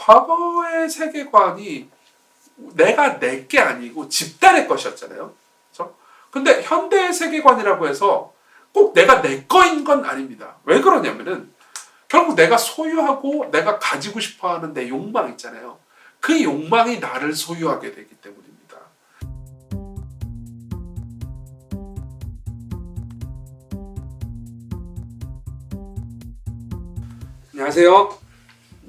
과거의 세계관이 내가 내 게 아니고 집단의 것이었잖아요. 그렇죠? 근데 현대의 세계관이라고 해서 꼭 내가 내 거인 건 아닙니다. 왜 그러냐면은 결국 내가 소유하고 내가 가지고 싶어하는 내 욕망 있잖아요. 그 욕망이 나를 소유하게 되기 때문입니다. 안녕하세요.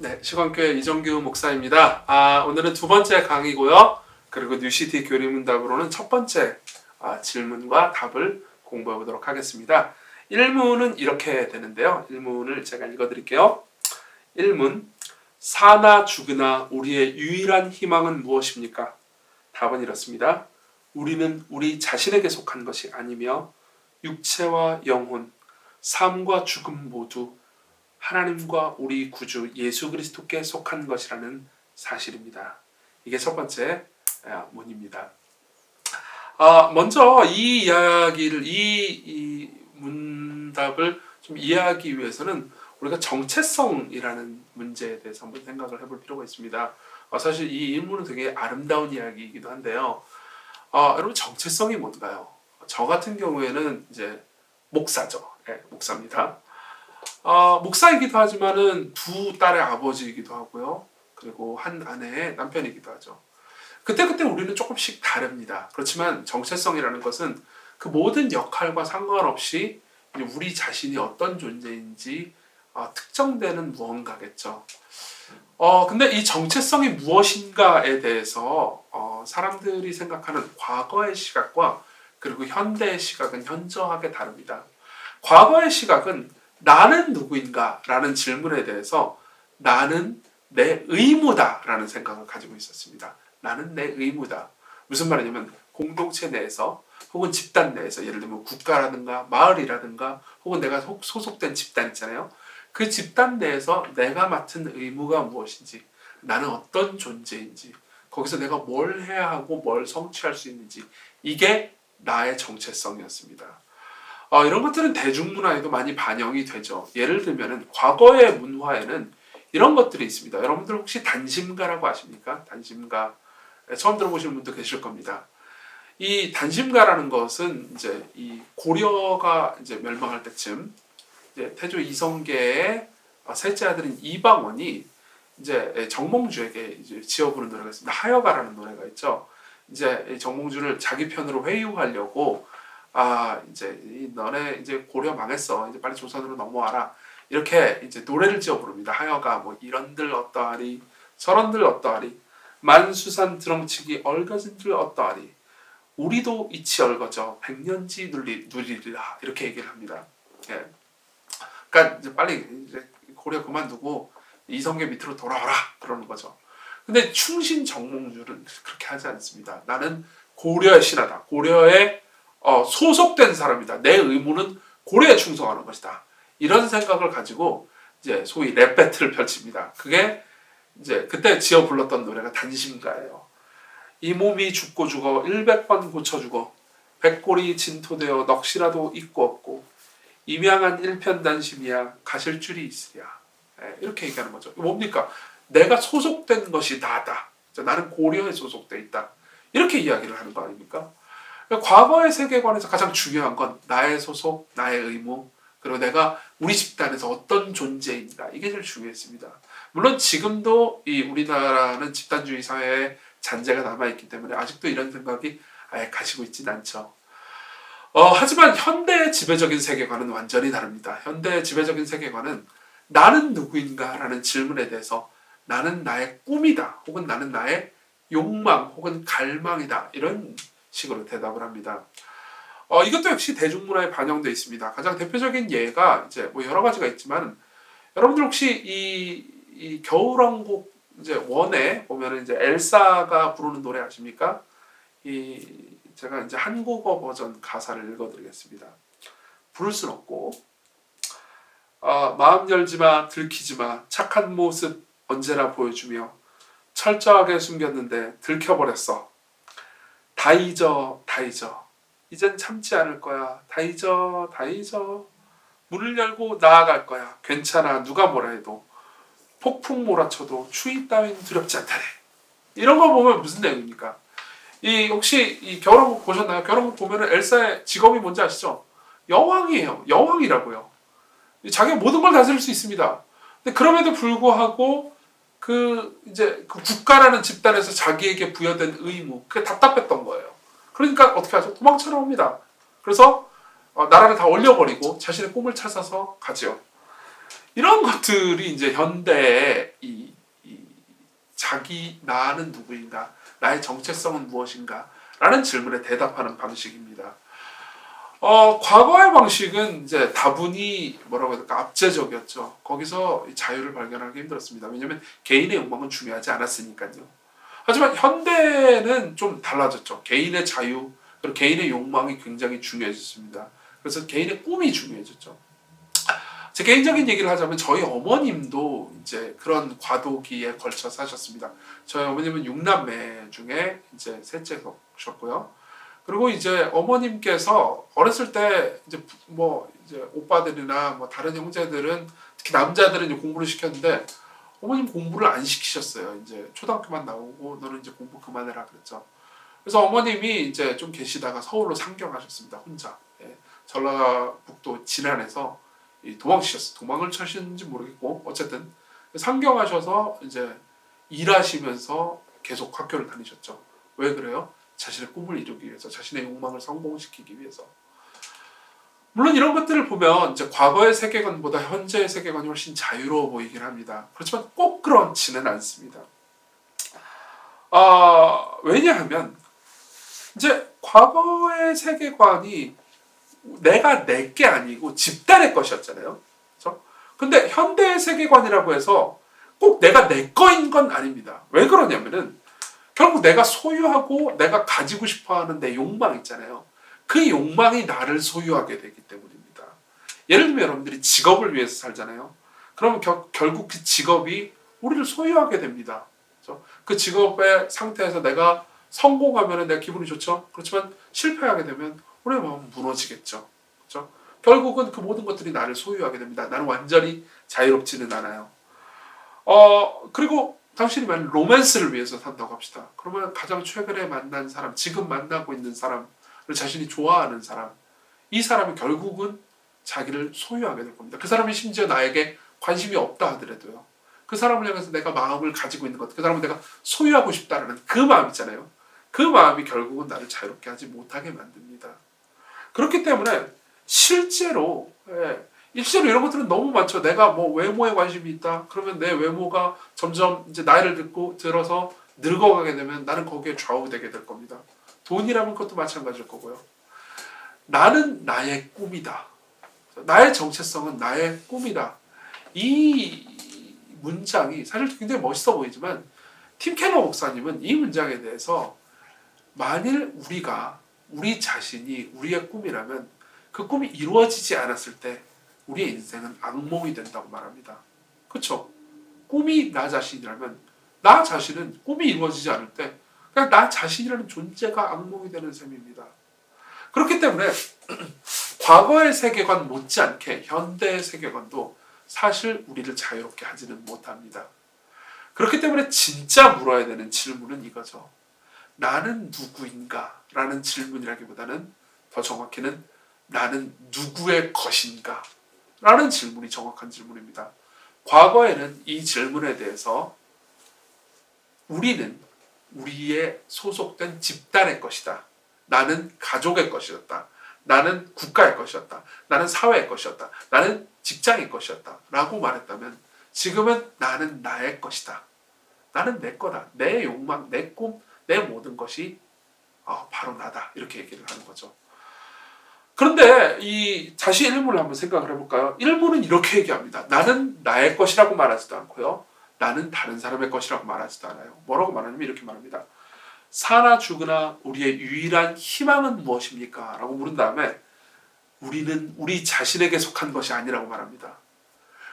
네, 시간교회 이정규 목사입니다. 오늘은 두 번째 강의고요. 그리고 뉴시티 교리문답으로는 첫 번째 질문과 답을 공부해 보도록 하겠습니다. 1문은 이렇게 되는데요. 1문을 제가 읽어드릴게요. 1문, 사나 죽으나 우리의 유일한 희망은 무엇입니까? 답은 이렇습니다. 우리는 우리 자신에게 속한 것이 아니며 육체와 영혼, 삶과 죽음 모두 하나님과 우리 구주 예수 그리스도께 속한 것이라는 사실입니다. 이게 첫 번째 문입니다. 먼저 이 이야기를 이 문답을 좀 이해하기 위해서는 우리가 정체성이라는 문제에 대해서 한번 생각을 해볼 필요가 있습니다. 사실 이 인문은 되게 아름다운 이야기이기도 한데요. 여러분 정체성이 뭔가요? 저 같은 경우에는 이제 목사죠. 네, 목사입니다. 목사이기도 하지만은 두 딸의 아버지이기도 하고요. 그리고 한 아내의 남편이기도 하죠. 그때 우리는 조금씩 다릅니다. 그렇지만 정체성이라는 것은 그 모든 역할과 상관없이 우리 자신이 어떤 존재인지 특정되는 무언가겠죠. 근데 이 정체성이 무엇인가에 대해서 사람들이 생각하는 과거의 시각과 그리고 현대의 시각은 현저하게 다릅니다. 과거의 시각은 나는 누구인가? 라는 질문에 대해서 나는 내 의무다 라는 생각을 가지고 있었습니다. 나는 내 의무다. 무슨 말이냐면 공동체 내에서 혹은 집단 내에서 예를 들면 국가라든가 마을이라든가 혹은 내가 소속된 집단 있잖아요. 그 집단 내에서 내가 맡은 의무가 무엇인지 나는 어떤 존재인지 거기서 내가 뭘 해야 하고 뭘 성취할 수 있는지 이게 나의 정체성이었습니다. 이런 것들은 대중문화에도 많이 반영이 되죠. 예를 들면 과거의 문화에는 이런 것들이 있습니다. 여러분들 혹시 단심가라고 아십니까? 단심가 처음 들어보시는 분도 계실 겁니다. 이 단심가라는 것은 이제 이 고려가 이제 멸망할 때쯤 이제 태조 이성계의 셋째 아들인 이방원이 이제 정몽주에게 이제 지어 부른 노래가 있습니다. 하여가라는 노래가 있죠. 이제 정몽주를 자기 편으로 회유하려고 이제 너네 이제 고려 망했어. 이제 빨리 조선으로 넘어와라. 이렇게 이제 노래를 지어 부릅니다. 하여가 뭐 이런들 어떠하리, 저런들 어떠하리, 만수산 드렁치기 얼거진들 어떠하리, 우리도 이치 얼거져 백년지 누리리라 이렇게 얘기를 합니다. 예. 그러니까 이제 빨리 이제 고려 그만두고 이성계 밑으로 돌아와라 그러는 거죠. 근데 충신 정몽주는 그렇게 하지 않습니다. 나는 고려의 신하다. 고려의 소속된 사람이다. 내 의무는 고려에 충성하는 것이다. 이런 생각을 가지고 이제 소위 랩 배틀을 펼칩니다. 그게 이제 그때 지어 불렀던 노래가 단심가예요. 이 몸이 죽고 죽어 100번 고쳐 죽어 백골이 진토되어 넋이라도 있고 없고 임양한 일편단심이야 가실 줄이 있으랴. 이렇게 얘기하는 거죠. 뭡니까? 내가 소속된 것이 나다. 나는 고려에 소속돼 있다. 이렇게 이야기를 하는 거 아닙니까? 과거의 세계관에서 가장 중요한 건 나의 소속, 나의 의무, 그리고 내가 우리 집단에서 어떤 존재인가 이게 제일 중요했습니다. 물론 지금도 이 우리나라는 집단주의 사회에 잔재가 남아있기 때문에 아직도 이런 생각이 아예 가시고 있지는 않죠. 하지만 현대의 지배적인 세계관은 완전히 다릅니다. 현대의 지배적인 세계관은 나는 누구인가 라는 질문에 대해서 나는 나의 꿈이다 혹은 나는 나의 욕망 혹은 갈망이다 이런 식으로 대답을 합니다. 이것도 역시 대중문화에 반영되어 있습니다. 가장 대표적인 예가 이제 뭐 여러 가지가 있지만 여러분들 혹시 이 겨울왕국 이제 원에 보면은 이제 엘사가 부르는 노래 아십니까? 제가 이제 한국어 버전 가사를 읽어드리겠습니다. 부를 순 없고 마음 열지마 들키지마 착한 모습 언제나 보여주며 철저하게 숨겼는데 들켜버렸어. 다 잊어 다 잊어 이젠 참지 않을 거야. 다 잊어 다 잊어 문을 열고 나아갈 거야. 괜찮아 누가 뭐라 해도 폭풍 몰아쳐도 추위 따윈 두렵지 않다네. 이런 거 보면 무슨 내용입니까? 혹시 이 겨울왕국 보셨나요? 겨울왕국 보면은 엘사의 직업이 뭔지 아시죠? 여왕이에요. 여왕이라고요. 자기가 모든 걸 다스릴 수 있습니다. 근데 그럼에도 불구하고 이제 그 국가라는 집단에서 자기에게 부여된 의무, 그게 답답했던 거예요. 그러니까 어떻게 하죠? 도망쳐 나옵니다. 그래서 나라를 다 올려버리고 자신의 꿈을 찾아서 가죠. 이런 것들이 이제 현대의 나는 누구인가, 나의 정체성은 무엇인가 라는 질문에 대답하는 방식입니다. 과거의 방식은 이제 다분히 뭐라고 해야 될까, 압제적이었죠. 거기서 자유를 발견하기 힘들었습니다. 왜냐하면 개인의 욕망은 중요하지 않았으니까요. 하지만 현대는 좀 달라졌죠. 개인의 자유, 그리고 개인의 욕망이 굉장히 중요해졌습니다. 그래서 개인의 꿈이 중요해졌죠. 제 개인적인 얘기를 하자면 저희 어머님도 이제 그런 과도기에 걸쳐 사셨습니다. 저희 어머님은 6남매 중에 이제 셋째셨고요. 그리고 이제 어머님께서 어렸을 때 이제 오빠들이나 뭐 다른 형제들은, 특히 남자들은 이제 공부를 시켰는데 어머님 공부를 안 시키셨어요. 이제 초등학교만 나오고 너는 이제 공부 그만해라 그랬죠. 그래서 어머님이 이제 좀 계시다가 서울로 상경하셨습니다. 혼자. 예, 전라북도 진안에서 도망을 쳐셨는지 모르겠고 어쨌든 상경하셔서 이제 일하시면서 계속 학교를 다니셨죠. 왜 그래요? 자신의 꿈을 이루기 위해서, 자신의 욕망을 성공시키기 위해서. 물론 이런 것들을 보면 이제 과거의 세계관보다 현재의 세계관이 훨씬 자유로워 보이긴 합니다. 그렇지만 꼭 그렇지는 않습니다. 왜냐하면 이제 과거의 세계관이 내가 내 게 아니고 집단의 것이었잖아요. 그렇죠? 근데 현대의 세계관이라고 해서 꼭 내가 내 거인 건 아닙니다. 왜 그러냐면은 결국 내가 소유하고 내가 가지고 싶어하는 내 욕망 있잖아요. 그 욕망이 나를 소유하게 되기 때문입니다. 예를 들면 여러분들이 직업을 위해서 살잖아요. 그러면 결국 그 직업이 우리를 소유하게 됩니다. 그렇죠? 그 직업의 상태에서 내가 성공하면 내가 기분이 좋죠. 그렇지만 실패하게 되면 우리의 마음은 무너지겠죠. 그렇죠? 결국은 그 모든 것들이 나를 소유하게 됩니다. 나는 완전히 자유롭지는 않아요. 그리고 당신이 만약 로맨스를 위해서 산다고 합시다. 그러면 가장 최근에 만난 사람, 지금 만나고 있는 사람을 자신이 좋아하는 사람, 이 사람이 결국은 자기를 소유하게 될 겁니다. 그 사람이 심지어 나에게 관심이 없다 하더라도요. 그 사람을 향해서 내가 마음을 가지고 있는 것, 그 사람을 내가 소유하고 싶다라는 그 마음 있잖아요. 그 마음이 결국은 나를 자유롭게 하지 못하게 만듭니다. 그렇기 때문에 실제로 이런 것들은 너무 많죠. 내가 뭐 외모에 관심이 있다. 그러면 내 외모가 점점 이제 나이를 들어서 늙어가게 되면 나는 거기에 좌우되게 될 겁니다. 돈이라면 그것도 마찬가지일 거고요. 나는 나의 꿈이다. 나의 정체성은 나의 꿈이다. 이 문장이 사실 굉장히 멋있어 보이지만 팀 켈러 목사님은 이 문장에 대해서 만일 우리 자신이 우리의 꿈이라면 그 꿈이 이루어지지 않았을 때 우리의 인생은 악몽이 된다고 말합니다. 그렇죠? 꿈이 나 자신이라면 나 자신은 꿈이 이루어지지 않을 때 그냥 나 자신이라는 존재가 악몽이 되는 셈입니다. 그렇기 때문에 과거의 세계관 못지않게 현대의 세계관도 사실 우리를 자유롭게 하지는 못합니다. 그렇기 때문에 진짜 물어야 되는 질문은 이거죠. 나는 누구인가? 라는 질문이라기보다는 더 정확히는 나는 누구의 것인가? 라는 질문이 정확한 질문입니다. 과거에는 이 질문에 대해서 우리는 우리의 소속된 집단의 것이다. 나는 가족의 것이었다. 나는 국가의 것이었다. 나는 사회의 것이었다. 나는 직장의 것이었다. 라고 말했다면 지금은 나는 나의 것이다. 나는 내 거다. 내 욕망, 내 꿈, 내 모든 것이 바로 나다. 이렇게 얘기를 하는 거죠. 그런데 다시 일문을 한번 생각을 해볼까요? 일문은 이렇게 얘기합니다. 나는 나의 것이라고 말하지도 않고요. 나는 다른 사람의 것이라고 말하지도 않아요. 뭐라고 말하냐면 이렇게 말합니다. 사나 죽으나 우리의 유일한 희망은 무엇입니까? 라고 물은 다음에 우리는 우리 자신에게 속한 것이 아니라고 말합니다.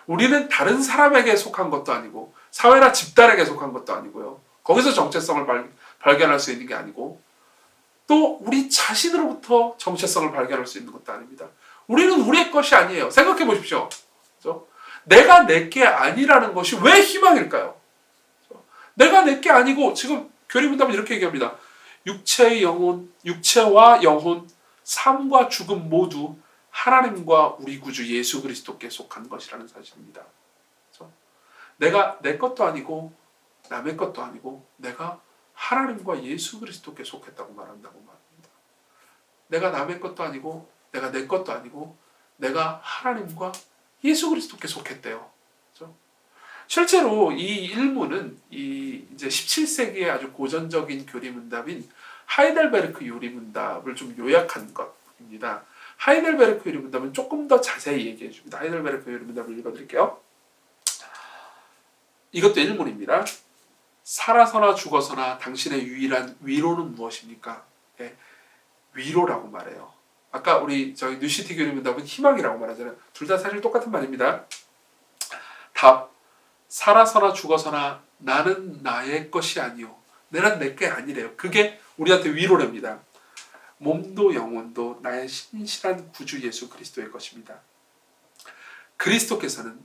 우리는 다른 사람에게 속한 것도 아니고 사회나 집단에게 속한 것도 아니고요. 거기서 정체성을 발견할 수 있는 게 아니고 또 우리 자신으로부터 정체성을 발견할 수 있는 것도 아닙니다. 우리는 우리의 것이 아니에요. 생각해 보십시오. 그렇죠? 내가 내게 아니라는 것이 왜 희망일까요? 내가 내게 아니고 지금 교리문답은 이렇게 얘기합니다. 육체와 영혼, 삶과 죽음 모두 하나님과 우리 구주 예수 그리스도께 속한 것이라는 사실입니다. 그렇죠? 내가 내 것도 아니고 남의 것도 아니고 내가 하나님과 예수 그리스도께 속했다고 말한다고 말합니다. 내가 남의 것도 아니고 내가 내 것도 아니고 내가 하나님과 예수 그리스도께 속했대요. 그렇죠? 실제로 이 일문은 이제 17세기의 아주 고전적인 교리문답인 하이델베르크 요리문답을 좀 요약한 것입니다. 하이델베르크 요리문답은 조금 더 자세히 얘기해 줍니다. 하이델베르크 요리문답을 읽어드릴게요. 이것도 일문입니다. 살아서나 죽어서나 당신의 유일한 위로는 무엇입니까? 네, 위로라고 말해요. 아까 우리 저희 뉴시티 교리문답은 희망이라고 말하잖아요. 둘 다 사실 똑같은 말입니다. 답. 살아서나 죽어서나 나는 나의 것이 아니요. 나는 내게 아니래요. 그게 우리한테 위로랍니다. 몸도 영혼도 나의 신실한 구주 예수 그리스도의 것입니다. 그리스도께서는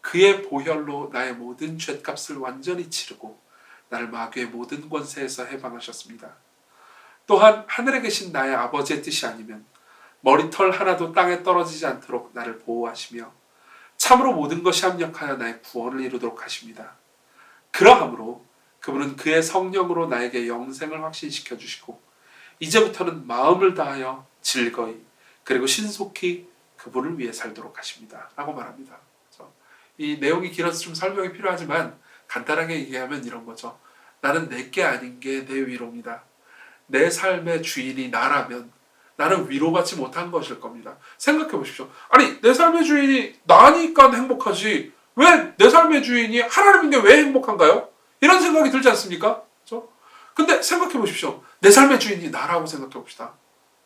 그의 보혈로 나의 모든 죗값을 완전히 치르고 나를 마귀의 모든 권세에서 해방하셨습니다. 또한 하늘에 계신 나의 아버지의 뜻이 아니면 머리털 하나도 땅에 떨어지지 않도록 나를 보호하시며 참으로 모든 것이 합력하여 나의 구원을 이루도록 하십니다. 그러함으로 그분은 그의 성령으로 나에게 영생을 확신시켜 주시고 이제부터는 마음을 다하여 즐거이 그리고 신속히 그분을 위해 살도록 하십니다. 라고 말합니다. 이 내용이 길어서 좀 설명이 필요하지만 간단하게 얘기하면 이런 거죠. 나는 내게 아닌 게 내 위로입니다. 내 삶의 주인이 나라면 나는 위로받지 못한 것일 겁니다. 생각해 보십시오. 아니 내 삶의 주인이 나니까 행복하지 왜 내 삶의 주인이 하나님인데 왜 행복한가요? 이런 생각이 들지 않습니까? 그렇죠? 근데 생각해 보십시오. 내 삶의 주인이 나라고 생각해 봅시다.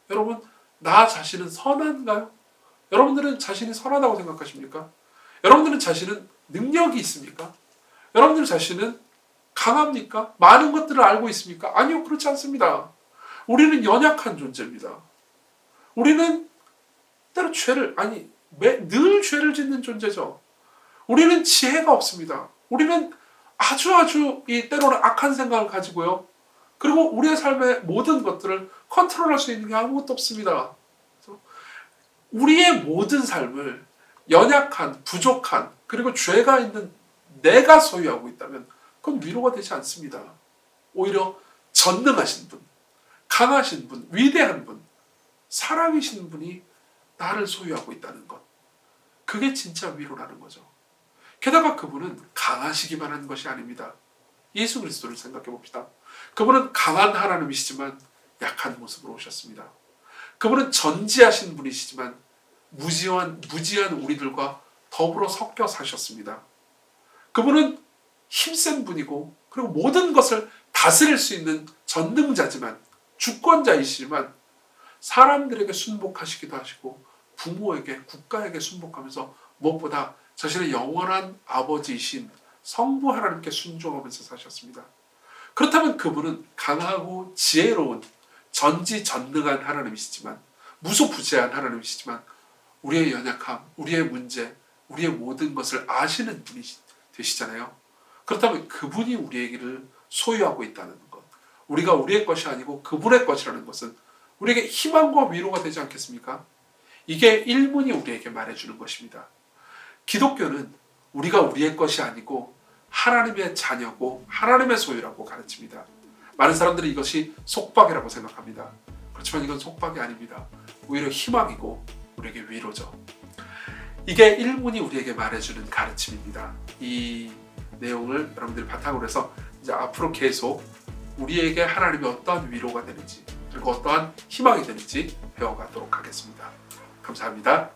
여러분 나 자신은 선한가요? 여러분들은 자신이 선하다고 생각하십니까? 여러분들은 자신은 능력이 있습니까? 여러분들 자신은 강합니까? 많은 것들을 알고 있습니까? 아니요, 그렇지 않습니다. 우리는 연약한 존재입니다. 우리는 때로 늘 죄를 짓는 존재죠. 우리는 지혜가 없습니다. 우리는 아주 때로는 악한 생각을 가지고요. 그리고 우리의 삶의 모든 것들을 컨트롤할 수 있는 게 아무것도 없습니다. 우리의 모든 삶을 연약한, 부족한, 그리고 죄가 있는 내가 소유하고 있다면 그건 위로가 되지 않습니다. 오히려 전능하신 분, 강하신 분, 위대한 분, 사랑이신 분이 나를 소유하고 있다는 것. 그게 진짜 위로라는 거죠. 게다가 그분은 강하시기만 한 것이 아닙니다. 예수 그리스도를 생각해 봅시다. 그분은 강한 하나님이시지만 약한 모습으로 오셨습니다. 그분은 전지하신 분이시지만 무지한 우리들과 더불어 섞여 사셨습니다. 그분은 힘센 분이고 그리고 모든 것을 다스릴 수 있는 전능자지만 주권자이시지만 사람들에게 순복하시기도 하시고 부모에게 국가에게 순복하면서 무엇보다 자신의 영원한 아버지이신 성부 하나님께 순종하면서 사셨습니다. 그렇다면 그분은 강하고 지혜로운 전지전능한 하나님이시지만 무소부재한 하나님이시지만 우리의 연약함, 우리의 문제, 우리의 모든 것을 아시는 분이 되시잖아요. 그렇다면 그분이 우리에게를 소유하고 있다는 것, 우리가 우리의 것이 아니고 그분의 것이라는 것은 우리에게 희망과 위로가 되지 않겠습니까? 이게 일문이 우리에게 말해주는 것입니다. 기독교는 우리가 우리의 것이 아니고 하나님의 자녀고 하나님의 소유라고 가르칩니다. 많은 사람들이 이것이 속박이라고 생각합니다. 그렇지만 이건 속박이 아닙니다. 오히려 희망이고 우리에게 위로죠. 이게 일문이 우리에게 말해주는 가르침입니다. 이 내용을 여러분들이 바탕으로 해서 이제 앞으로 계속 우리에게 하나님이 어떠한 위로가 되는지 그리고 어떠한 희망이 되는지 배워가도록 하겠습니다. 감사합니다.